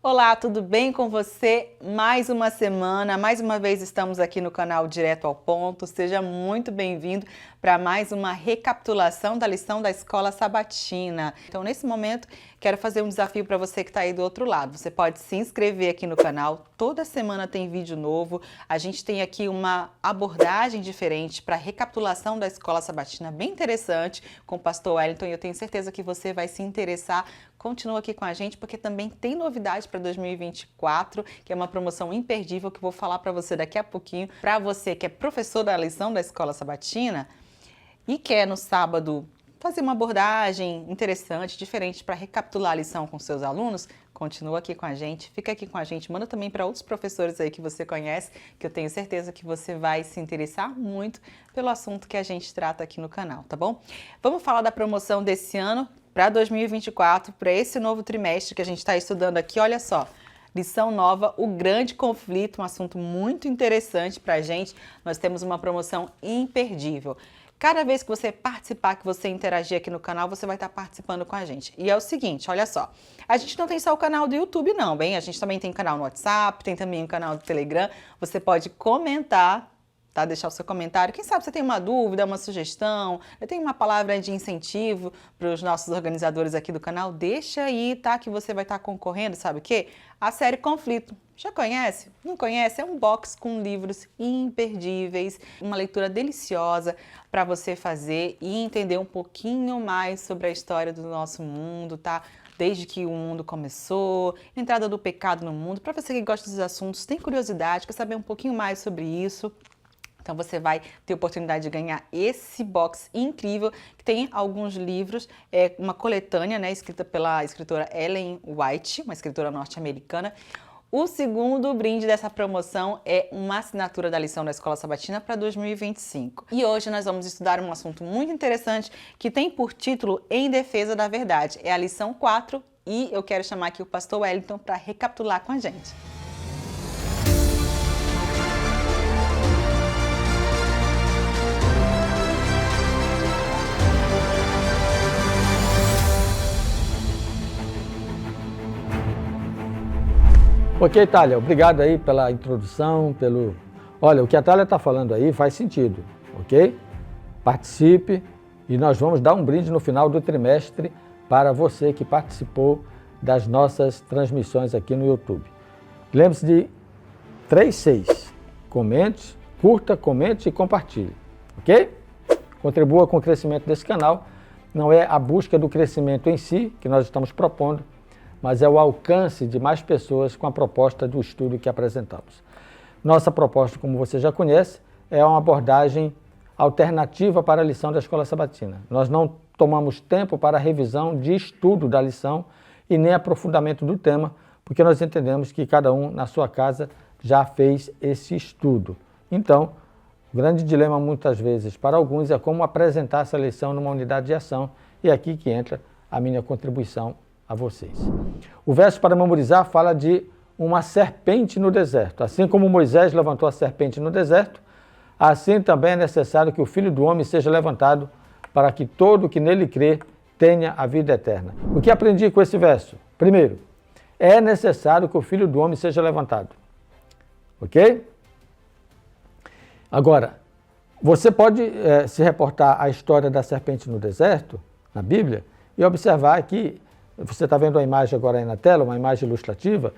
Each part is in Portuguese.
Olá, tudo bem com você? Mais uma semana, mais uma vez estamos aqui no canal Direto ao Ponto. Seja muito bem-vindo para mais uma recapitulação da lição da Escola Sabatina. Então, nesse momento, quero fazer um desafio para você que está aí do outro lado. Você pode se inscrever aqui no canal. Toda semana tem vídeo novo. A gente tem aqui uma abordagem diferente para recapitulação da Escola Sabatina, bem interessante, com o pastor Wellington, e eu tenho certeza que você vai se interessar. Continua aqui com a gente, porque também tem novidade para 2024, que é uma promoção imperdível que eu vou falar para você daqui a pouquinho. Para você que é professor da lição da Escola Sabatina e quer no sábado fazer uma abordagem interessante, diferente para recapitular a lição com seus alunos, continua aqui com a gente, fica aqui com a gente, manda também para outros professores aí que você conhece, que eu tenho certeza que você vai se interessar muito pelo assunto que a gente trata aqui no canal, tá bom? Vamos falar da promoção desse ano para 2024, para esse novo trimestre que a gente está estudando aqui. Olha só, lição nova, o grande conflito, um assunto muito interessante para a gente. Nós temos uma promoção imperdível. Cada vez que você participar, que você interagir aqui no canal, você vai estar participando com a gente. E é o seguinte, olha só, a gente não tem só o canal do YouTube não, bem? A gente também tem canal no WhatsApp, tem também um canal do Telegram. Você pode comentar, tá? Deixar o seu comentário. Quem sabe você tem uma dúvida, uma sugestão, tem uma palavra de incentivo para os nossos organizadores aqui do canal, deixa aí, tá? Que você vai estar concorrendo, sabe o quê? A série Conflito. Já conhece? Não conhece? É um box com livros imperdíveis, uma leitura deliciosa para você fazer e entender um pouquinho mais sobre a história do nosso mundo, tá? Desde que o mundo começou, entrada do pecado no mundo. Para você que gosta dos assuntos, tem curiosidade, quer saber um pouquinho mais sobre isso, então você vai ter oportunidade de ganhar esse box incrível, que tem alguns livros, é uma coletânea, né, escrita pela escritora Ellen White, uma escritora norte-americana. O segundo brinde dessa promoção é uma assinatura da lição da Escola Sabatina para 2025. E hoje nós vamos estudar um assunto muito interessante que tem por título Em Defesa da Verdade. É a lição 4 e eu quero chamar aqui o pastor Wellington para recapitular com a gente. Ok, Thalia, obrigado aí pela introdução, Olha, o que a Thalia está falando aí faz sentido, ok? Participe e nós vamos dar um brinde no final do trimestre para você que participou das nossas transmissões aqui no YouTube. Lembre-se de 3-6, comente, curta, comente e compartilhe, ok? Contribua com o crescimento desse canal, não é a busca do crescimento em si que nós estamos propondo, mas é o alcance de mais pessoas com a proposta do estudo que apresentamos. Nossa proposta, como você já conhece, é uma abordagem alternativa para a lição da Escola Sabatina. Nós não tomamos tempo para a revisão de estudo da lição e nem aprofundamento do tema, porque nós entendemos que cada um na sua casa já fez esse estudo. Então, o grande dilema muitas vezes para alguns é como apresentar essa lição numa unidade de ação, e é aqui que entra a minha contribuição a vocês. O verso para memorizar fala de uma serpente no deserto. Assim como Moisés levantou a serpente no deserto, assim também é necessário que o Filho do Homem seja levantado para que todo que nele crê tenha a vida eterna. O que aprendi com esse verso? Primeiro, é necessário que o Filho do Homem seja levantado. Ok? Agora, você pode se reportar à história da serpente no deserto, na Bíblia, e observar que você está vendo a imagem agora aí na tela, uma imagem ilustrativa.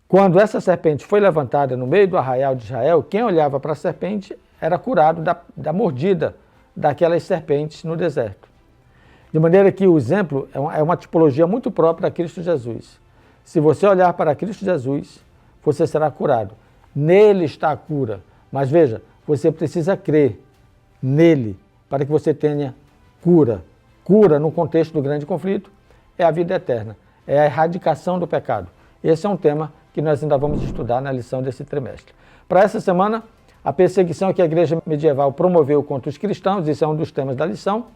Quando essa serpente foi levantada no meio do arraial de Israel, quem olhava para a serpente era curado da mordida daquelas serpentes no deserto. De maneira que o exemplo é uma tipologia muito própria a Cristo Jesus. Se você olhar para Cristo Jesus, você será curado. Nele está a cura. Mas veja, você precisa crer nele para que você tenha cura. Cura no contexto do grande conflito é a vida eterna, é a erradicação do pecado. Esse é um tema que nós ainda vamos estudar na lição desse trimestre. Para essa semana, a perseguição que a igreja medieval promoveu contra os cristãos, esse é um dos temas da lição,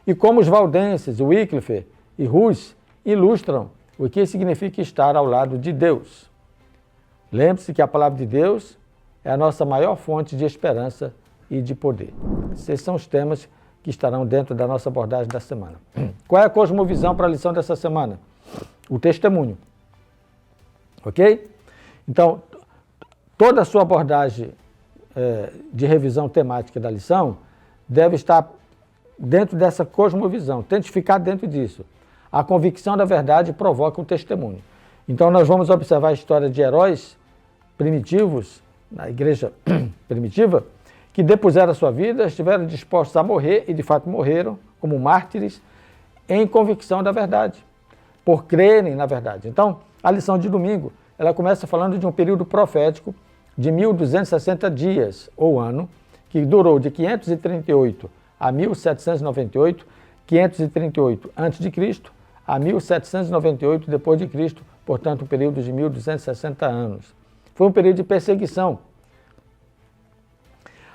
e como os valdenses, Wycliffe e Hus ilustram o que significa estar ao lado de Deus. Lembre-se que a palavra de Deus é a nossa maior fonte de esperança e de poder. Esses são os temas que estarão dentro da nossa abordagem da semana. Qual é a cosmovisão para a lição dessa semana? O testemunho. Ok? Então, toda a sua abordagem de revisão temática da lição deve estar dentro dessa cosmovisão. Tente ficar dentro disso. A convicção da verdade provoca um testemunho. Então, nós vamos observar a história de heróis primitivos, na igreja primitiva, que depuseram a sua vida, estiveram dispostos a morrer e de fato morreram como mártires em convicção da verdade, por crerem na verdade. Então, a lição de domingo, ela começa falando de um período profético de 1260 dias ou ano, que durou de 538 a 1798, 538 a.C. a 1798 depois de Cristo, portanto, um período de 1260 anos. Foi um período de perseguição.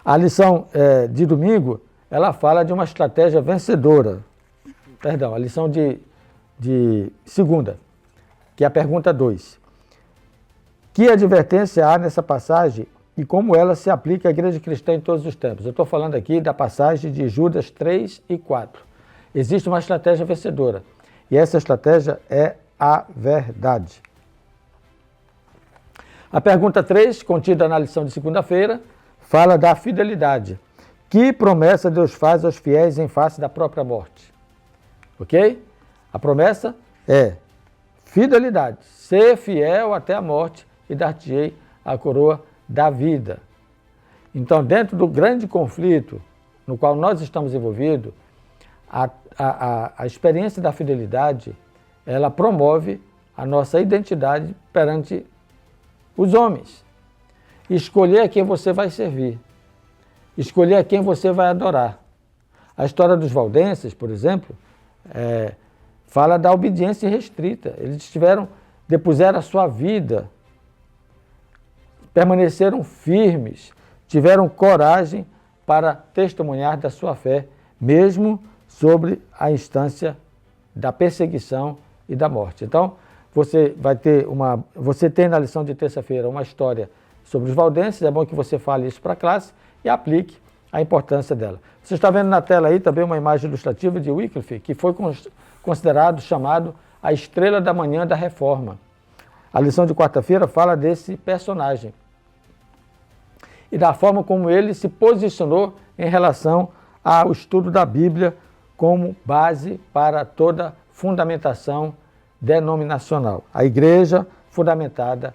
A lição de domingo, ela fala de uma estratégia vencedora. Perdão, a lição de segunda, que é a pergunta 2. Que advertência há nessa passagem e como ela se aplica à igreja cristã em todos os tempos? Eu estou falando aqui da passagem de Judas 3 e 4. Existe uma estratégia vencedora e essa estratégia é a verdade. A pergunta 3, contida na lição de segunda-feira, fala da fidelidade. Que promessa Deus faz aos fiéis em face da própria morte? Ok? A promessa é fidelidade. Ser fiel até a morte e dar-te-ei a coroa da vida. Então, dentro do grande conflito no qual nós estamos envolvidos, a experiência da fidelidade, ela promove a nossa identidade perante os homens. Escolher a quem você vai servir. Escolher a quem você vai adorar. A história dos valdenses, por exemplo, fala da obediência restrita. Eles depuseram a sua vida, permaneceram firmes, tiveram coragem para testemunhar da sua fé, mesmo sobre a instância da perseguição e da morte. Então, você tem na lição de terça-feira uma história sobre os valdenses, é bom que você fale isso para a classe e aplique a importância dela. Você está vendo na tela aí também uma imagem ilustrativa de Wycliffe, que foi chamado a estrela da manhã da Reforma. A lição de quarta-feira fala desse personagem e da forma como ele se posicionou em relação ao estudo da Bíblia como base para toda fundamentação denominacional. A igreja fundamentada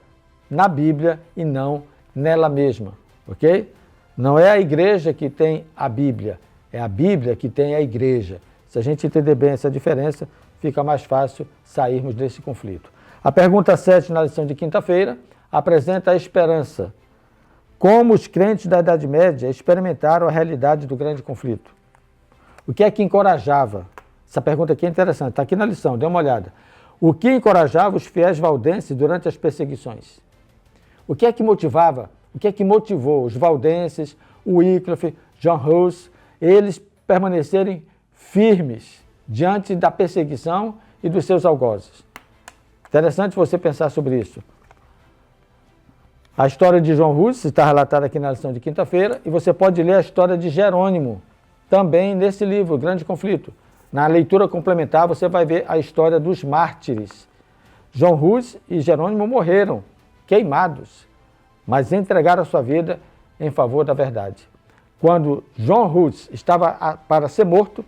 na Bíblia e não nela mesma, ok? Não é a igreja que tem a Bíblia, é a Bíblia que tem a igreja. Se a gente entender bem essa diferença, fica mais fácil sairmos desse conflito. A pergunta 7 na lição de quinta-feira apresenta a esperança. Como os crentes da Idade Média experimentaram a realidade do grande conflito? O que é que encorajava? Essa pergunta aqui é interessante, está aqui na lição, dê uma olhada. O que encorajava os fiéis valdenses durante as perseguições? O que é que motivou os valdenses, o Wycliffe, John Hus, eles permanecerem firmes diante da perseguição e dos seus algozes? Interessante você pensar sobre isso. A história de John Hus está relatada aqui na lição de quinta-feira e você pode ler a história de Jerônimo, também nesse livro, O Grande Conflito. Na leitura complementar você vai ver a história dos mártires. John Hus e Jerônimo morreram, queimados, mas entregaram a sua vida em favor da verdade. Quando John Hus estava para ser morto,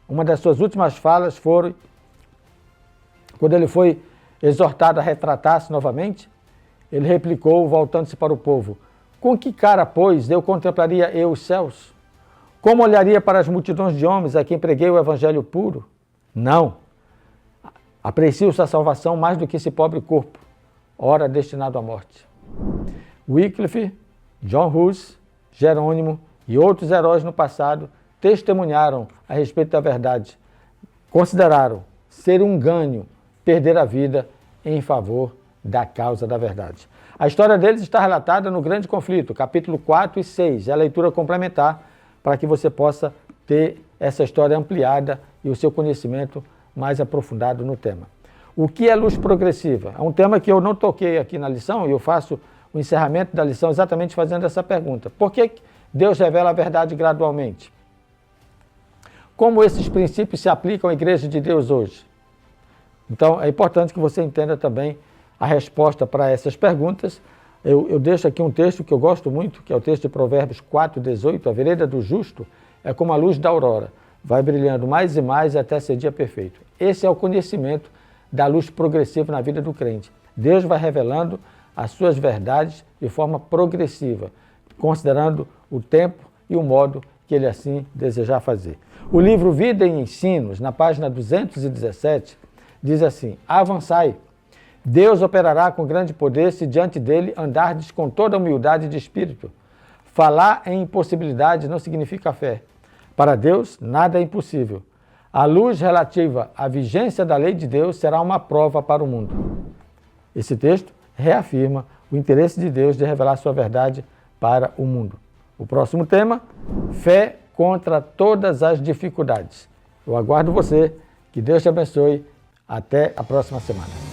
uma das suas últimas falas foi, quando ele foi exortado a retratar-se novamente, ele replicou, voltando-se para o povo: com que cara, pois, eu contemplaria os céus? Como olharia para as multidões de homens a quem preguei o evangelho puro? Não. Aprecio-se a salvação mais do que esse pobre corpo, ora destinado à morte. Wycliffe, John Hus, Jerônimo e outros heróis no passado testemunharam a respeito da verdade. Consideraram ser um ganho perder a vida em favor da causa da verdade. A história deles está relatada no Grande Conflito, capítulo 4 e 6. É a leitura complementar para que você possa ter essa história ampliada e o seu conhecimento mais aprofundado no tema. O que é luz progressiva? É um tema que eu não toquei aqui na lição e eu faço o encerramento da lição exatamente fazendo essa pergunta. Por que Deus revela a verdade gradualmente? Como esses princípios se aplicam à Igreja de Deus hoje? Então, é importante que você entenda também a resposta para essas perguntas, eu deixo aqui um texto que eu gosto muito, que é o texto de Provérbios 4:18. A vereda do justo é como a luz da aurora, vai brilhando mais e mais até ser dia perfeito. Esse é o conhecimento da luz progressiva na vida do crente. Deus vai revelando as suas verdades de forma progressiva, considerando o tempo e o modo que ele assim desejar fazer. O livro Vida e Ensinos, na página 217, diz assim: avançai, Deus operará com grande poder se diante dele andardes com toda humildade de espírito. Falar em impossibilidade não significa fé. Para Deus, nada é impossível. A luz relativa à vigência da lei de Deus será uma prova para o mundo. Esse texto reafirma o interesse de Deus de revelar sua verdade para o mundo. O próximo tema, fé contra todas as dificuldades. Eu aguardo você, que Deus te abençoe. Até a próxima semana.